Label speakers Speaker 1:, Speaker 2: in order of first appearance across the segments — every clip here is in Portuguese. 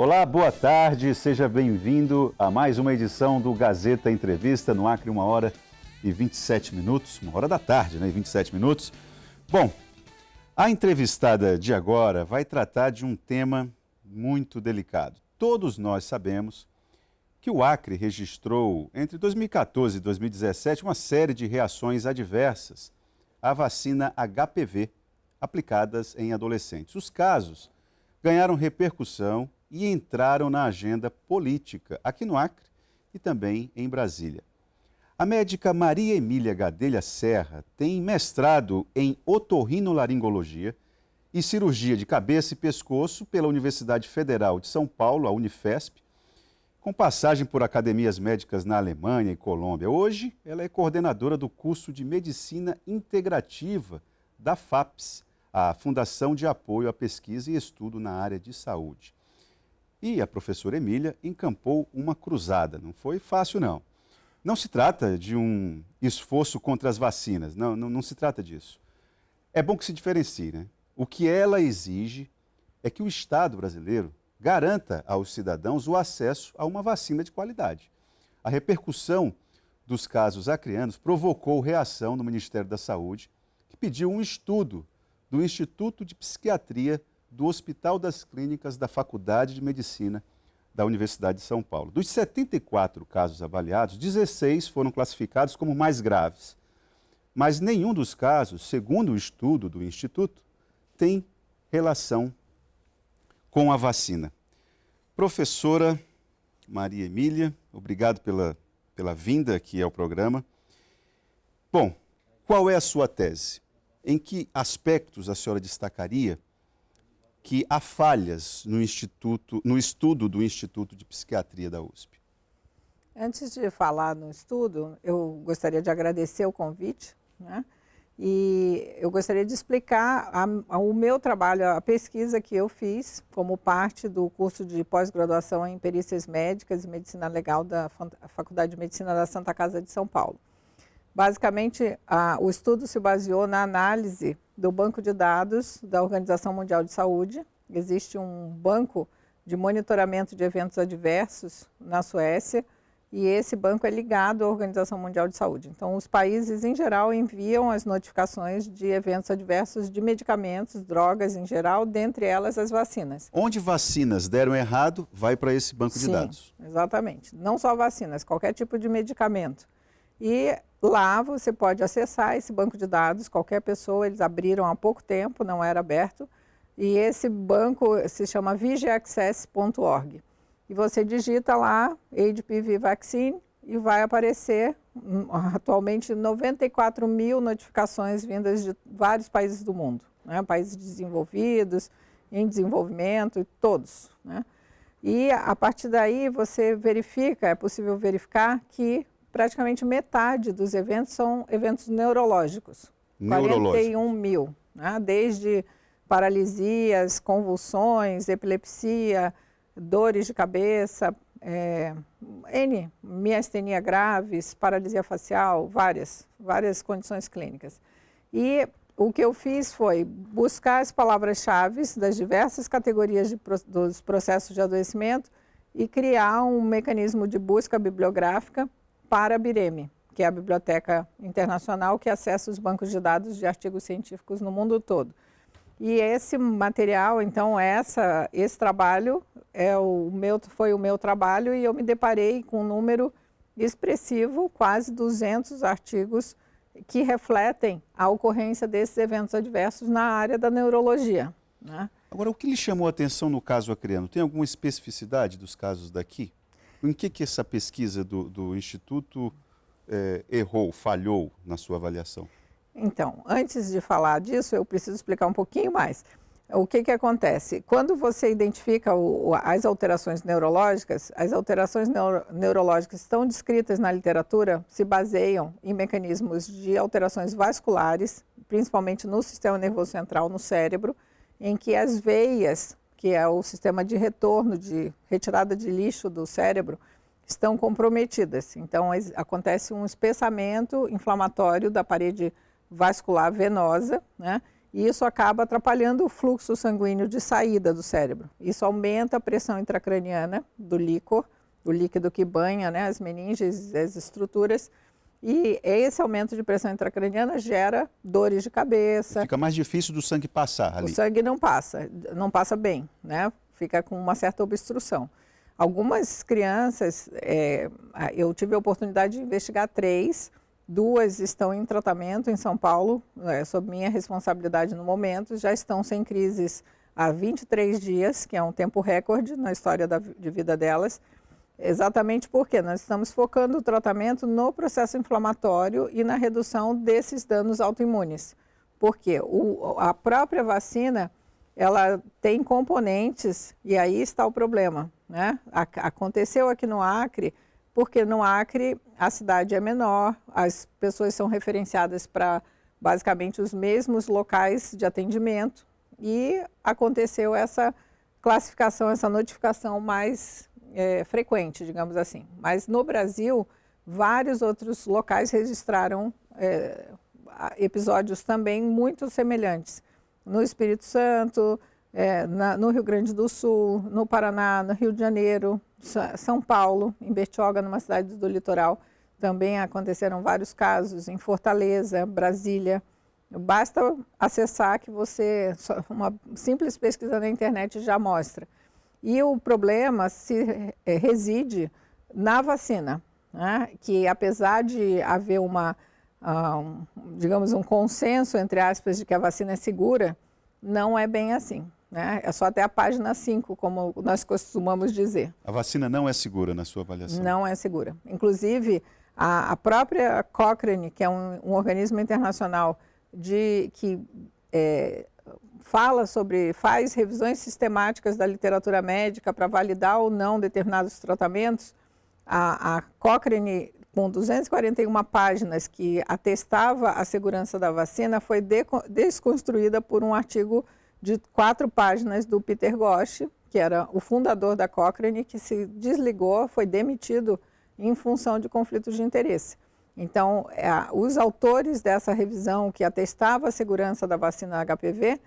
Speaker 1: Olá, boa tarde, seja bem-vindo a mais uma edição do Gazeta Entrevista no Acre, 1h27, 1h da tarde, né, e 27 minutos. Bom, a entrevistada de agora vai tratar de um tema muito delicado. Todos nós sabemos que o Acre registrou, entre 2014 e 2017, uma série de reações adversas à vacina HPV aplicadas em adolescentes. Os casos ganharam repercussão e entraram na agenda política aqui no Acre e também em Brasília. A médica Maria Emília Gadelha Serra tem mestrado em otorrinolaringologia e cirurgia de cabeça e pescoço pela Universidade Federal de São Paulo, a Unifesp, com passagem por academias médicas na Alemanha e Colômbia. Hoje, ela é coordenadora do curso de Medicina Integrativa da FAPES, a Fundação de Apoio à Pesquisa e Estudo na Área de Saúde. E a professora Emília encampou uma cruzada. Não foi fácil, não. Não se trata de um esforço contra as vacinas, não se trata disso. É bom que se diferencie, né? O que ela exige é que o Estado brasileiro garanta aos cidadãos o acesso a uma vacina de qualidade. A repercussão dos casos acreanos provocou reação no Ministério da Saúde, que pediu um estudo do Instituto de Psiquiatria do Hospital das Clínicas da Faculdade de Medicina da Universidade de São Paulo. Dos 74 casos avaliados, 16 foram classificados como mais graves. Mas nenhum dos casos, segundo o estudo do Instituto, tem relação com a vacina. Professora Maria Emília, obrigado pela vinda aqui ao programa. Bom, qual é a sua tese? Em que aspectos a senhora destacaria que há falhas no estudo do Instituto de Psiquiatria da USP?
Speaker 2: Antes de falar no estudo, eu gostaria de agradecer o convite, né? E eu gostaria de explicar o meu trabalho, a pesquisa que eu fiz como parte do curso de pós-graduação em Perícias Médicas e Medicina Legal da Faculdade de Medicina da Santa Casa de São Paulo. Basicamente, o estudo se baseou na análise do banco de dados da Organização Mundial de Saúde. Existe um banco de monitoramento de eventos adversos na Suécia e esse banco é ligado à Organização Mundial de Saúde. Então, os países, em geral, enviam as notificações de eventos adversos de medicamentos, drogas em geral, dentre elas as vacinas.
Speaker 1: Onde vacinas deram errado, vai para esse banco de dados.
Speaker 2: Exatamente. Não só vacinas, qualquer tipo de medicamento. E lá você pode acessar esse banco de dados, qualquer pessoa, eles abriram há pouco tempo, não era aberto, e esse banco se chama vigiaccess.org. E você digita lá HPV Vaccine e vai aparecer atualmente 94 mil notificações vindas de vários países do mundo, né? Países desenvolvidos, em desenvolvimento, todos, né? E a partir daí você verifica, é possível verificar que praticamente metade dos eventos são eventos neurológicos. 41 mil, né? Desde paralisias, convulsões, epilepsia, dores de cabeça, miastenia graves, paralisia facial, várias condições clínicas. E o que eu fiz foi buscar as palavras-chave das diversas categorias dos processos de adoecimento e criar um mecanismo de busca bibliográfica para a BIREME, que é a Biblioteca Internacional que acessa os bancos de dados de artigos científicos no mundo todo. E esse material, então, esse trabalho foi o meu trabalho e eu me deparei com um número expressivo, quase 200 artigos que refletem a ocorrência desses eventos adversos na área da neurologia, né?
Speaker 1: Agora, o que lhe chamou a atenção no caso acreano? Tem alguma especificidade dos casos daqui? Em que essa pesquisa do Instituto falhou na sua avaliação?
Speaker 2: Então, antes de falar disso, eu preciso explicar um pouquinho mais. O que acontece? Quando você identifica as alterações neurológicas, as alterações neurológicas estão descritas na literatura, se baseiam em mecanismos de alterações vasculares, principalmente no sistema nervoso central, no cérebro, em que as veias, que é o sistema de retorno, de retirada de lixo do cérebro, estão comprometidas. Então, acontece um espessamento inflamatório da parede vascular venosa, né? e isso acaba atrapalhando o fluxo sanguíneo de saída do cérebro. Isso aumenta a pressão intracraniana do líquor, o líquido que banha, né, as meninges, as estruturas, e esse aumento de pressão intracraniana gera dores de cabeça.
Speaker 1: Fica mais difícil do sangue passar ali.
Speaker 2: O sangue não passa bem, né? Fica com uma certa obstrução. Algumas crianças, eu tive a oportunidade de investigar 3, 2 estão em tratamento em São Paulo, sob minha responsabilidade no momento, já estão sem crises há 23 dias, que é um tempo recorde na história de vida delas, exatamente porque nós estamos focando o tratamento no processo inflamatório e na redução desses danos autoimunes. Porque a própria vacina, ela tem componentes, e aí está o problema, né? Aconteceu aqui no Acre, porque no Acre a cidade é menor, as pessoas são referenciadas para basicamente os mesmos locais de atendimento, e aconteceu essa classificação, essa notificação mais frequente, digamos assim. Mas no Brasil, vários outros locais registraram episódios também muito semelhantes. No Espírito Santo, no Rio Grande do Sul, no Paraná, no Rio de Janeiro, São Paulo, em Bertioga, numa cidade do litoral, também aconteceram vários casos, em Fortaleza, Brasília. Basta acessar que uma simples pesquisa na internet já mostra. E o problema reside na vacina, né? Que apesar de haver digamos, um consenso, entre aspas, de que a vacina é segura, não é bem assim, né? É só até a página 5, como nós costumamos dizer.
Speaker 1: A vacina não é segura na sua avaliação?
Speaker 2: Não é segura. Inclusive, a própria Cochrane, que é um organismo internacional que faz revisões sistemáticas da literatura médica para validar ou não determinados tratamentos, a Cochrane, com 241 páginas que atestava a segurança da vacina, foi desconstruída por um artigo de 4 páginas do Peter Ghosh, que era o fundador da Cochrane, que se desligou, foi demitido em função de conflitos de interesse. Então, os autores dessa revisão que atestava a segurança da vacina HPV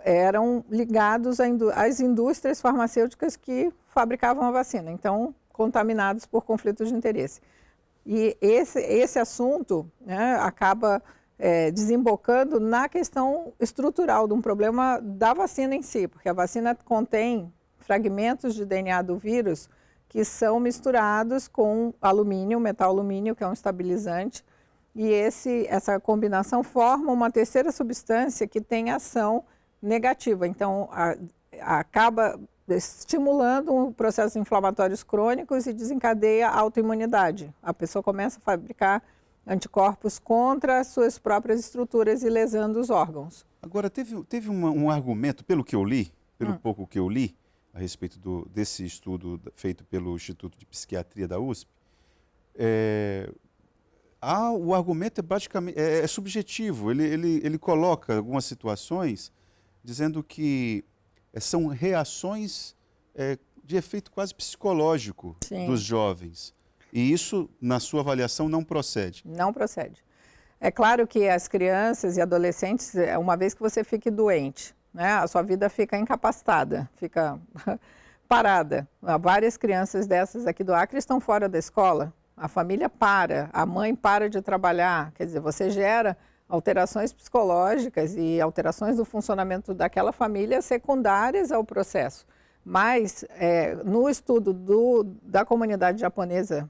Speaker 2: eram ligados às indústrias farmacêuticas que fabricavam a vacina, então contaminados por conflitos de interesse. E esse assunto, né, acaba desembocando na questão estrutural de um problema da vacina em si, porque a vacina contém fragmentos de DNA do vírus que são misturados com alumínio, metal alumínio, que é um estabilizante, e essa combinação forma uma terceira substância que tem ação negativa. Então, acaba estimulando processos inflamatórios crônicos e desencadeia a autoimunidade. A pessoa começa a fabricar anticorpos contra as suas próprias estruturas e lesando os órgãos.
Speaker 1: Agora, teve um argumento, pelo que eu li, pelo pouco que eu li, a respeito desse estudo feito pelo Instituto de Psiquiatria da USP, o argumento é subjetivo. Ele coloca algumas situações dizendo que são reações de efeito quase psicológico dos jovens. E isso, na sua avaliação, não procede?
Speaker 2: Não procede. É claro que as crianças e adolescentes, uma vez que você fique doente, né, a sua vida fica incapacitada, fica parada. Várias crianças dessas aqui do Acre estão fora da escola, a família para, a mãe para de trabalhar, quer dizer, você gera alterações psicológicas e alterações do funcionamento daquela família secundárias ao processo. Mas, no estudo da comunidade japonesa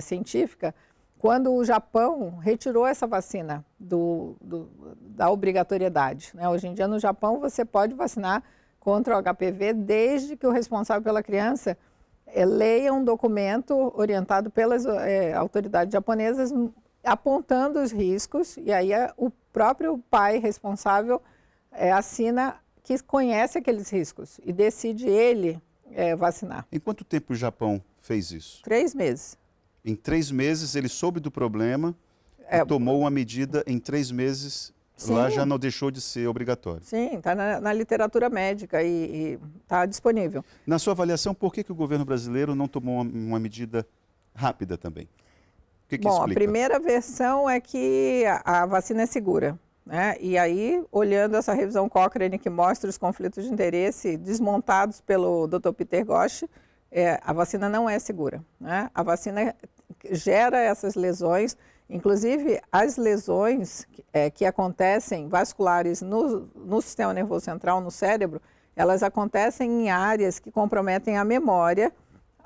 Speaker 2: científica, quando o Japão retirou essa vacina da obrigatoriedade, né? Hoje em dia, no Japão, você pode vacinar contra o HPV desde que o responsável pela criança leia um documento orientado pelas autoridades japonesas apontando os riscos, e aí o próprio pai responsável assina que conhece aqueles riscos e decide ele vacinar.
Speaker 1: Em quanto tempo o Japão fez isso?
Speaker 2: 3 meses.
Speaker 1: Em 3 meses ele soube do problema e tomou uma medida em 3 meses. Sim. Lá já não deixou de ser obrigatório.
Speaker 2: Sim, está na literatura médica e está disponível.
Speaker 1: Na sua avaliação, por que o governo brasileiro não tomou uma medida rápida também? O que explica?
Speaker 2: A primeira versão é que a vacina é segura. né? E aí, olhando essa revisão Cochrane que mostra os conflitos de interesse desmontados pelo Dr. Peter Ghosh, a vacina não é segura, né? A vacina gera essas lesões, inclusive as lesões que acontecem vasculares no sistema nervoso central, no cérebro, elas acontecem em áreas que comprometem a memória,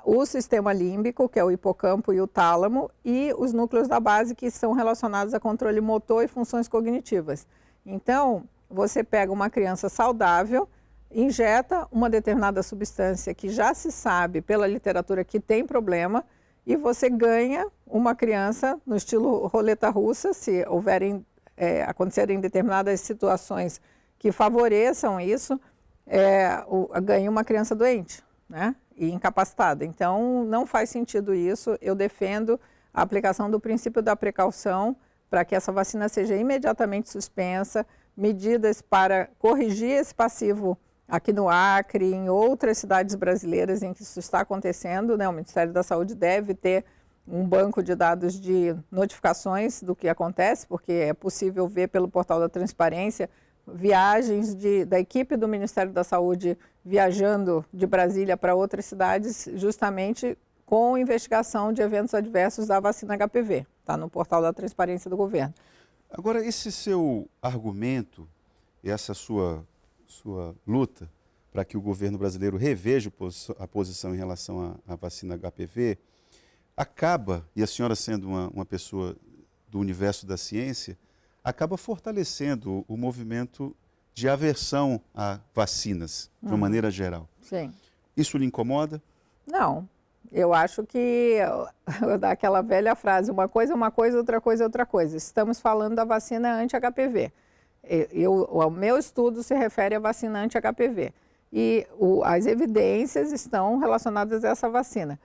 Speaker 2: o sistema límbico, que é o hipocampo e o tálamo, e os núcleos da base, que são relacionados a controle motor e funções cognitivas. Então, você pega uma criança saudável, injeta uma determinada substância que já se sabe pela literatura que tem problema, e você ganha uma criança no estilo roleta russa, se acontecerem determinadas situações que favoreçam isso, ganha uma criança doente, né? E incapacitada. Então, não faz sentido isso. Eu defendo a aplicação do princípio da precaução para que essa vacina seja imediatamente suspensa, medidas para corrigir esse passivo aqui no Acre, em outras cidades brasileiras em que isso está acontecendo, né? O Ministério da Saúde deve ter um banco de dados de notificações do que acontece, porque é possível ver pelo portal da transparência viagens da equipe do Ministério da Saúde viajando de Brasília para outras cidades, justamente com investigação de eventos adversos da vacina HPV. Está no portal da transparência do governo.
Speaker 1: Agora, esse seu argumento, essa sua luta para que o governo brasileiro reveja a posição em relação à vacina HPV, acaba, e a senhora sendo uma pessoa do universo da ciência, acaba fortalecendo o movimento de aversão a vacinas, de uma maneira geral.
Speaker 2: Sim.
Speaker 1: Isso lhe incomoda? Não.
Speaker 2: Eu acho que, daquela velha frase, uma coisa é uma coisa, outra coisa é outra coisa. Estamos falando da vacina anti-HPV. O meu estudo se refere à vacina anti-HPV. E as evidências estão relacionadas a essa vacina.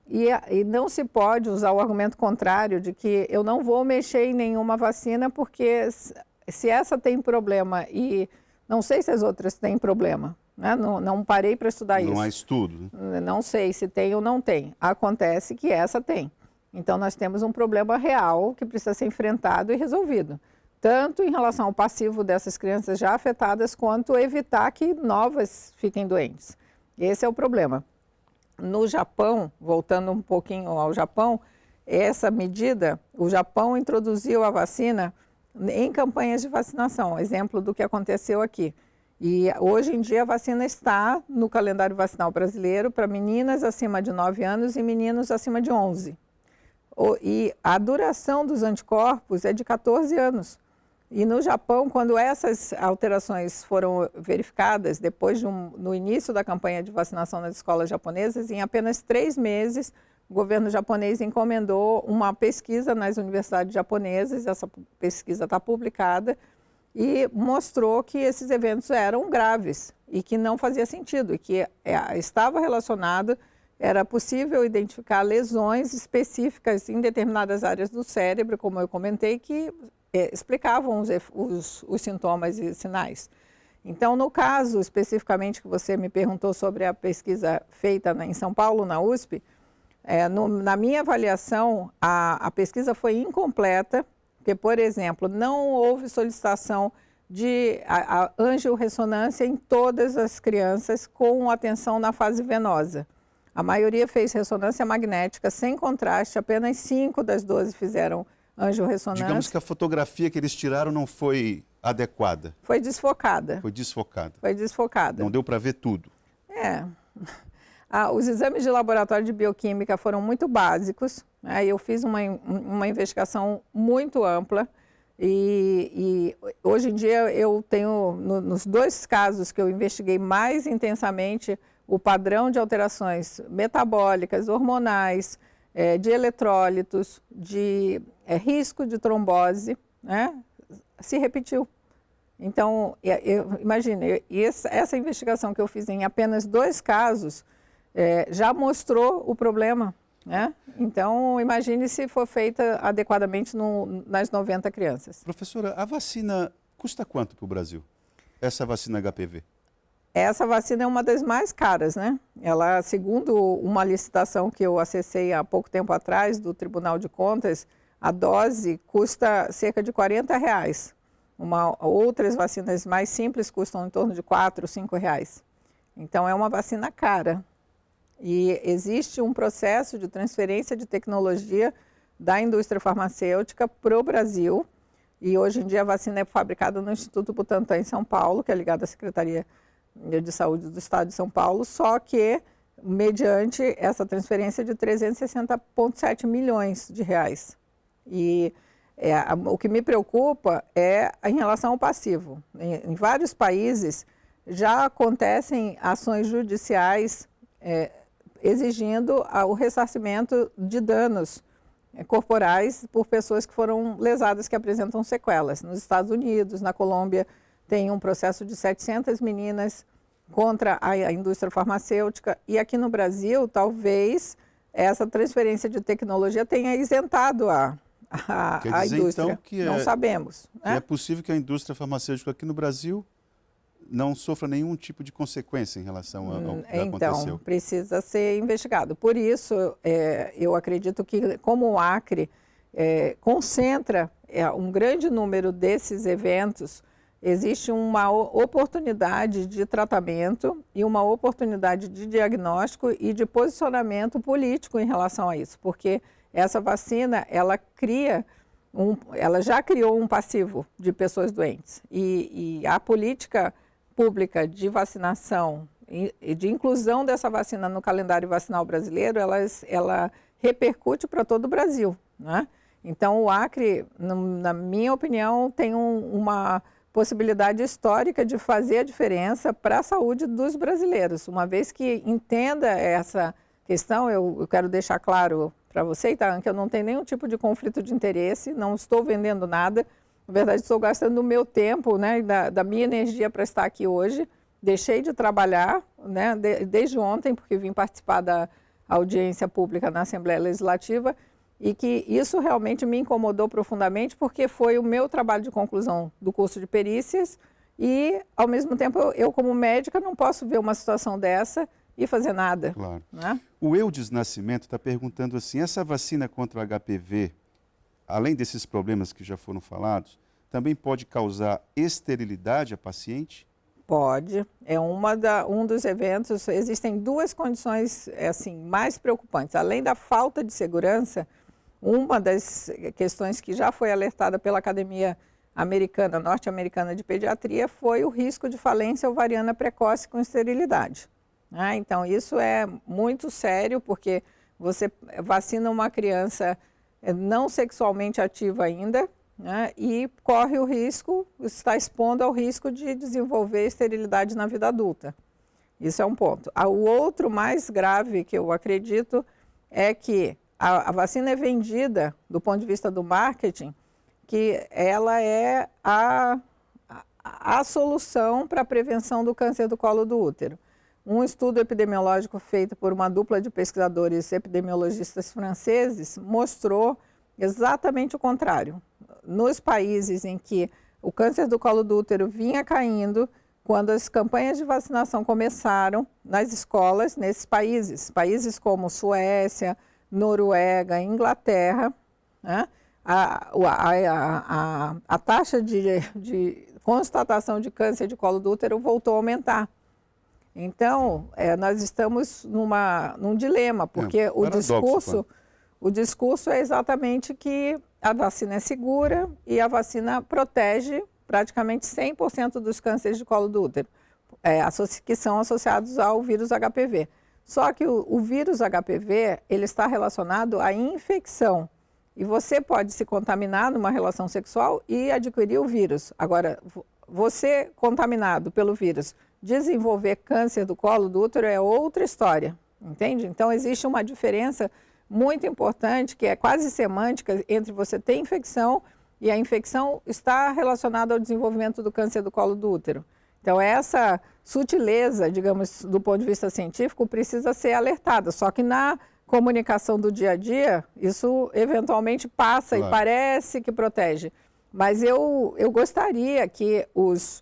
Speaker 2: E não se pode usar o argumento contrário de que eu não vou mexer em nenhuma vacina porque se essa tem problema e não sei se as outras têm problema, né? Não parei para estudar isso.
Speaker 1: Não há estudo, né?
Speaker 2: Não sei se tem ou não tem. Acontece que essa tem. Então nós temos um problema real que precisa ser enfrentado e resolvido. Tanto em relação ao passivo dessas crianças já afetadas, quanto evitar que novas fiquem doentes. Esse é o problema. No Japão, voltando um pouquinho ao Japão, essa medida, o Japão introduziu a vacina em campanhas de vacinação, exemplo do que aconteceu aqui. E hoje em dia a vacina está no calendário vacinal brasileiro para meninas acima de 9 anos e meninos acima de 11. E a duração dos anticorpos é de 14 anos. E no Japão, quando essas alterações foram verificadas, depois no início da campanha de vacinação nas escolas japonesas, em apenas 3 meses, o governo japonês encomendou uma pesquisa nas universidades japonesas, essa pesquisa está publicada, e mostrou que esses eventos eram graves e que não fazia sentido, e que estava relacionado, era possível identificar lesões específicas em determinadas áreas do cérebro, como eu comentei, que explicavam os sintomas e sinais. Então, no caso especificamente que você me perguntou sobre a pesquisa feita em São Paulo, na USP, na minha avaliação, a pesquisa foi incompleta, porque, por exemplo, não houve solicitação de angiorressonância em todas as crianças com atenção na fase venosa. A maioria fez ressonância magnética sem contraste, apenas 5 das 12 fizeram angiorressonância.
Speaker 1: Digamos que a fotografia que eles tiraram não foi adequada.
Speaker 2: Foi desfocada.
Speaker 1: Foi desfocada.
Speaker 2: Foi desfocada.
Speaker 1: Não deu para ver tudo.
Speaker 2: Os exames de laboratório de bioquímica foram muito básicos, né? Eu fiz uma investigação muito ampla e hoje em dia eu tenho, nos 2 casos que eu investiguei mais intensamente, o padrão de alterações metabólicas, hormonais, de eletrólitos, de risco de trombose, né, se repetiu. Então, imagine, essa investigação que eu fiz em apenas 2 casos já mostrou o problema, né? Então, imagine se for feita adequadamente nas 90 crianças.
Speaker 1: Professora, a vacina custa quanto para o Brasil? Essa vacina HPV?
Speaker 2: Essa vacina é uma das mais caras, né? Ela, segundo uma licitação que eu acessei há pouco tempo atrás do Tribunal de Contas, a dose custa cerca de R$40. Outras vacinas mais simples custam em torno de R$ 5 reais. Então, é uma vacina cara. E existe um processo de transferência de tecnologia da indústria farmacêutica para o Brasil. E hoje em dia a vacina é fabricada no Instituto Butantan em São Paulo, que é ligado à Secretaria de Saúde do Estado de São Paulo, só que mediante essa transferência de 360,7 milhões de reais. E o que me preocupa é em relação ao passivo. Em vários países já acontecem ações judiciais exigindo o ressarcimento de danos corporais por pessoas que foram lesadas, que apresentam sequelas. Nos Estados Unidos, na Colômbia, tem um processo de 700 meninas contra a indústria farmacêutica. E aqui no Brasil, talvez essa transferência de tecnologia tenha isentado a indústria.
Speaker 1: Então,
Speaker 2: não sabemos.
Speaker 1: Né? É possível que a indústria farmacêutica aqui no Brasil não sofra nenhum tipo de consequência em relação ao que aconteceu.
Speaker 2: Então, precisa ser investigado. Por isso, eu acredito que, como o Acre concentra um grande número desses eventos, existe uma oportunidade de tratamento e uma oportunidade de diagnóstico e de posicionamento político em relação a isso, porque essa vacina, ela já criou um passivo de pessoas doentes. E a política pública de vacinação e de inclusão dessa vacina no calendário vacinal brasileiro, ela repercute para todo o Brasil, né? Então, o Acre, na minha opinião, tem uma possibilidade histórica de fazer a diferença para a saúde dos brasileiros. Uma vez que entenda essa questão, eu quero deixar claro para você, Itaã, que eu não tenho nenhum tipo de conflito de interesse, não estou vendendo nada. Na verdade, estou gastando o meu tempo, né, da minha energia para estar aqui hoje. Deixei de trabalhar, né, desde ontem, porque vim participar da audiência pública na Assembleia Legislativa, e que isso realmente me incomodou profundamente, porque foi o meu trabalho de conclusão do curso de perícias e, ao mesmo tempo, eu como médica não posso ver uma situação dessa e fazer nada.
Speaker 1: Claro.
Speaker 2: Né?
Speaker 1: O Eudes Nascimento está perguntando assim, essa vacina contra o HPV, além desses problemas que já foram falados, também pode causar esterilidade a paciente?
Speaker 2: Pode. É um dos eventos. Existem duas condições assim, mais preocupantes. Além da falta de segurança, uma das questões que já foi alertada pela Academia Norte-Americana de Pediatria foi o risco de falência ovariana precoce com esterilidade. Então, isso é muito sério, porque você vacina uma criança não sexualmente ativa ainda, né, e corre o risco, está expondo ao risco de desenvolver esterilidade na vida adulta. Isso é um ponto. O outro mais grave que eu acredito é que a vacina é vendida, do ponto de vista do marketing, que ela é a solução para a prevenção do câncer do colo do útero. Um estudo epidemiológico feito por uma dupla de pesquisadores epidemiologistas franceses mostrou exatamente o contrário. Nos países em que o câncer do colo do útero vinha caindo, quando as campanhas de vacinação começaram nas escolas, nesses países como Suécia, Noruega, Inglaterra, né, a taxa de constatação de câncer de colo do útero voltou a aumentar. Então, nós estamos num dilema, porque o discurso é exatamente que a vacina é segura e a vacina protege praticamente 100% dos cânceres de colo do útero, que são associados ao vírus HPV. Só que o vírus HPV, ele está relacionado à infecção. E você pode se contaminar numa relação sexual e adquirir o vírus. Agora, você contaminado pelo vírus, desenvolver câncer do colo do útero é outra história, entende? Então, existe uma diferença muito importante, que é quase semântica, entre você ter infecção e a infecção está relacionada ao desenvolvimento do câncer do colo do útero. Então, essa sutileza, digamos, do ponto de vista científico, precisa ser alertada. Só que na comunicação do dia a dia, isso eventualmente passa, claro, e parece que protege. Mas eu gostaria que os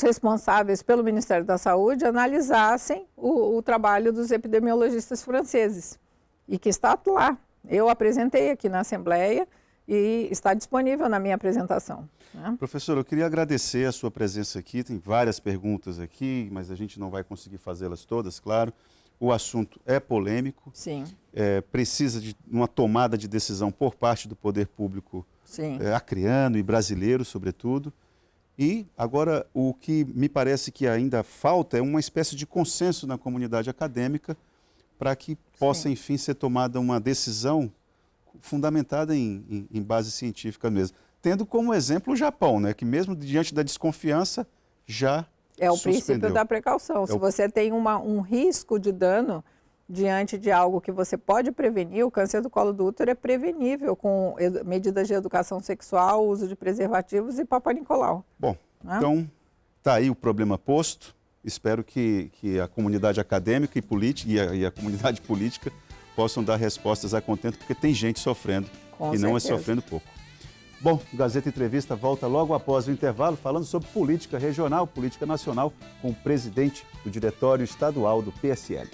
Speaker 2: responsáveis pelo Ministério da Saúde analisassem o trabalho dos epidemiologistas franceses, e que está lá. Eu apresentei aqui na Assembleia e está disponível na minha apresentação, né?
Speaker 1: Professor, eu queria agradecer a sua presença aqui. Tem várias perguntas aqui, mas a gente não vai conseguir fazê-las todas, claro. O assunto é polêmico.
Speaker 2: Sim.
Speaker 1: Precisa de uma tomada de decisão por parte do poder público acreano e brasileiro, sobretudo. E agora o que me parece que ainda falta é uma espécie de consenso na comunidade acadêmica para que possa, enfim, ser tomada uma decisão fundamentada em base científica mesmo. Tendo como exemplo o Japão, né, que mesmo diante da desconfiança já
Speaker 2: é o
Speaker 1: suspendeu.
Speaker 2: princípio da precaução. Se você tem um risco de dano diante de algo que você pode prevenir, o câncer do colo do útero é prevenível com medidas de educação sexual, uso de preservativos e Papai Nicolau.
Speaker 1: Bom, então está aí o problema posto. Espero que a comunidade acadêmica e política e a comunidade política possam dar respostas a contento, porque tem gente sofrendo e não é sofrendo pouco. Bom, o Gazeta Entrevista volta logo após o intervalo, falando sobre política regional, política nacional, com o presidente do Diretório Estadual do PSL.